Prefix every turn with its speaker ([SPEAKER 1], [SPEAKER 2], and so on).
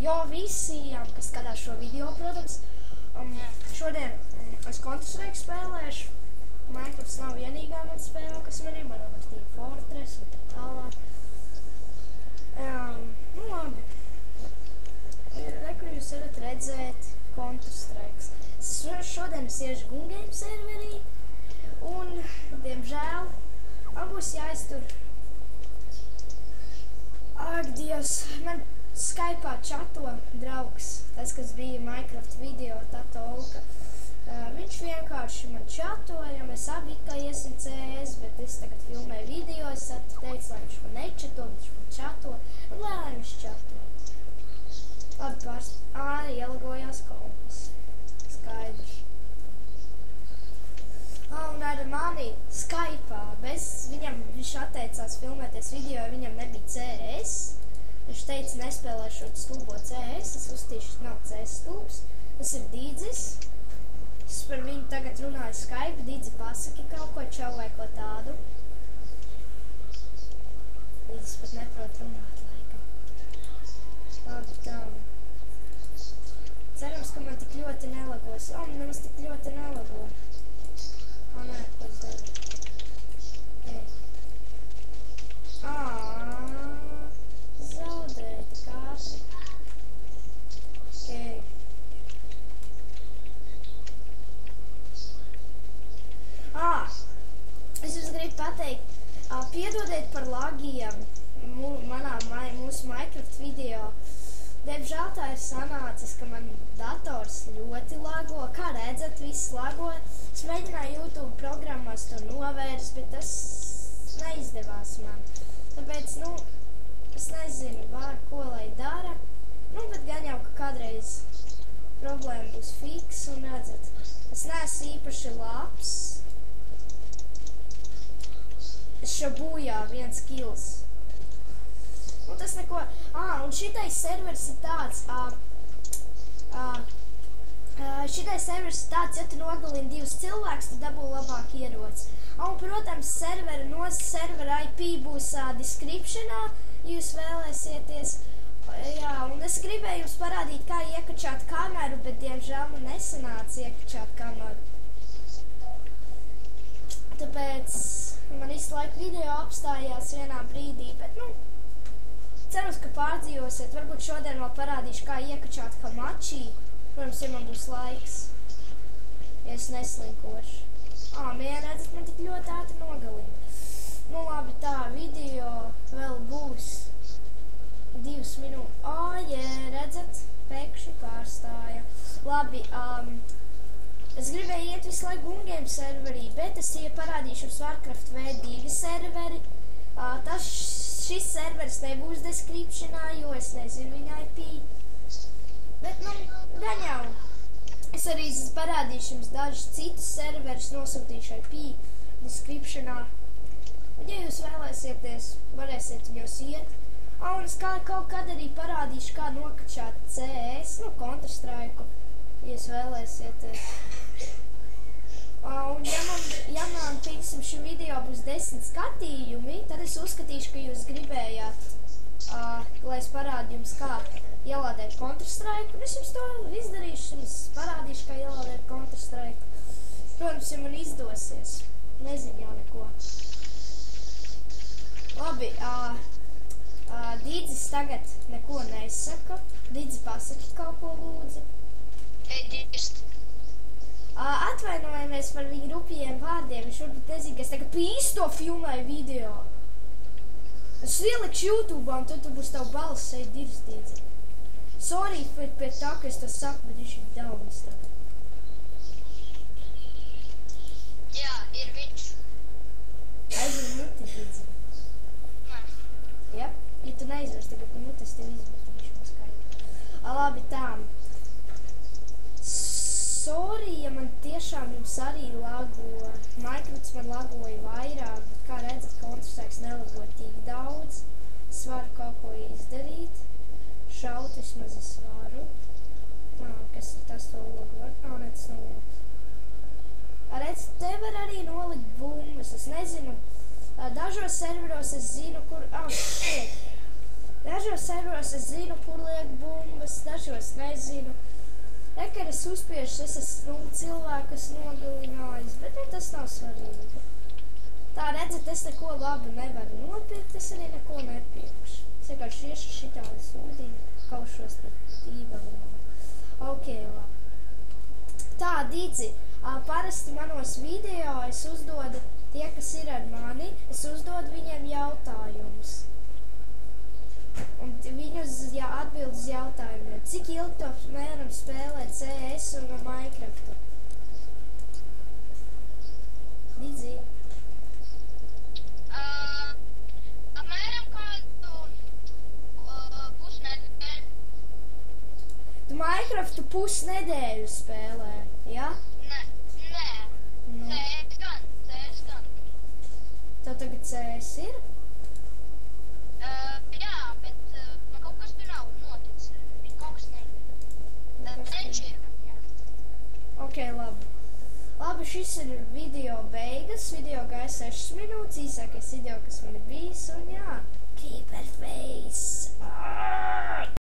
[SPEAKER 1] Jo visiem, kas skatās šo video, protams. Šodien es Counter-Strike spēlēšu. Minecrafts nav vienīgā man spēle, kas man ir. Man vēl Team Fortress un tā tālāk. Nu labi. Reku jūs varat redzēt Counter-Strikes. Šodien es iešu Gungame serverī. Un, diemžēl, man būs jāiztur. Ak, Dievs, man Skype'ā čato draugs, tas, kas bija Minecraft video, Tato Olka. Viņš vienkārši man čatoja, mēs abi kā iesim CS, bet es tagad filmēju video, es teicu, lai viņš man nečato, bet viņš man čato, un lai viņš čato. Labi, ielagojās kompas. Skaidrs. Un ar mani Skype'ā, viņš atteicās filmēties video, jo viņam nebija CS. Viņš teica, nespēlēšu stulbo CS, es uztīšu, nav CS stulbs. Tas ir Dīdzis. Es par viņu tagad runāju Skype. Dīdzi, pasaki kaut ko, čau vai ko tādu. Dīdzis pat neprot runāt laikam. Labi, tā. Cerams, ka man tik ļoti nelagos. Nemaz tik ļoti nelago. Nē, ko es daru? Zaudēju tik ātri. Es jums gribu pateikt, piedodiet par lagiem mūsu Minecraft video. Diemžēl tā ir sanācis, ka man dators ļoti lago. Kā redzat, viss lago. Es mēģināju YouTube programmās to novērst, bet tas neizdevās man. Tāpēc, es nezinu, ko lai dara. Bet gan jau, ka kādreiz problēma būs fiks, un redzat, es neesmu īpaši labs. Es šo bujā 1 kills. Un tas neko... Un šitais servers ir tāds... Šitais servers ir tāds, ja tu nogalini 2 cilvēkus, tad dabū labāk ieroci. Un, protams, servera IP būs descriptionā, ja jūs vēlēsieties. Jā, un es gribēju jums parādīt, kā iekačāt kameru, bet, diemžēl, man nesanāca iekačāt kameru. Tāpēc man visu laiku video apstājās vienā brīdī, bet, cerams, ka pārdzīvosiet. Varbūt šodien vēl parādīšu, kā iekačāt Hamachi. Protams, ja man būs laiks, ja es neslinkošu. Redzat, man tik ļoti ātri nogalina. Labi, tā, video vēl būs 2 minūtes. Redzat, pēkšņi pārstāja. Labi, es gribēju iet visu laiku Gungame serverī, bet es parādīšu jums Warcraft V2 serveri. Šis serveris nebūs descriptionā, jo es nezinu viņa IP. Bet, gan jau, es arī parādīšu jums dažus citus serverus, nosūtīšu IP descriptionā. Ja jūs vēlēsieties, varēsiet viņos iet. Un es kaut kad arī parādīšu, kā nokačāt CS, Counter-Strike, ja jūs vēlēsieties. Un ja man, piemēram, šim video būs 10 skatījumi, tad es uzskatīšu, ka jūs gribējāt, lai es parādu jums, kā ielādēt Counter-Strike. Un es jums to izdarīšu, jums parādīšu, kā ielādēt Counter-Strike. Protams, ja man izdosies. Nezinu jau neko. Labi, Dīdzis tagad neko nesaka. Dīdzi, pasaki kaut ko lūdzu.
[SPEAKER 2] Dīdzi.
[SPEAKER 1] Atvainojamies par viņu rupjiem vārdiem. Viņš varbūt nezina, ka es tagad īsto filmēju video. Es ielikšu YouTube'ā un tad tu būs tavu balss šeit divs, Dīdzi. Sorry pēc tā, ka es to saku, bet viņš ir daunis tagad.
[SPEAKER 2] Jā, ir viņš.
[SPEAKER 1] Aizver muti, Dīdzi. Ja? Ja tu neizvers tagad muti, es tev izmetīšu no skaidru. Labi, tā. Sorry, ja man tiešām jums arī lago. Minecrafts man lagoja vairāk, bet kā redzat, Counter-Strike nelagoja tik daudz. Es varu kaut ko izdarīt. Šaut vismaz es varu. Kas ir tas to logu var? Ne, tas nav logs. Redz, te var arī nolikt bumbas. Es nezinu, dažos serveros es zinu, kur... Dažos serveros es zinu, kur liek bumbas, dažos nezinu. Kad es uzspiežu, es esmu cilvēkus nogalinājis, bet tas nav svarīgi. Tā redzat, es neko labu nevaru nopirkt, es arī neko nepirkšu. Es vienkārši iešu šitādu sūdiņu, kaušos pret tīvelinu. Ok, labi. Tā, Dīdzi, parasti manos video es uzdodu tie, kas ir ar mani, es uzdodu viņiem jautājumus. Un viņus atbild uz jautājumiem. Cik ilgi to mēram spēlē CS un Minecraftu? Dīdzi?
[SPEAKER 2] Apmēram kādu pusnedēļu.
[SPEAKER 1] Tu Minecraftu pusnedēļu spēlē, ja?
[SPEAKER 2] Nē. CS gan.
[SPEAKER 1] Tev tagad CS ir?
[SPEAKER 2] Jā, bet man kaut kas tur nav noticis. Viņa kaut kas neģēra.
[SPEAKER 1] Ok, labi. Labi, šis ir video beigas. Video gāja 6 minūtes, īsākais video, kas man ir bijis, un jā, keep it fair.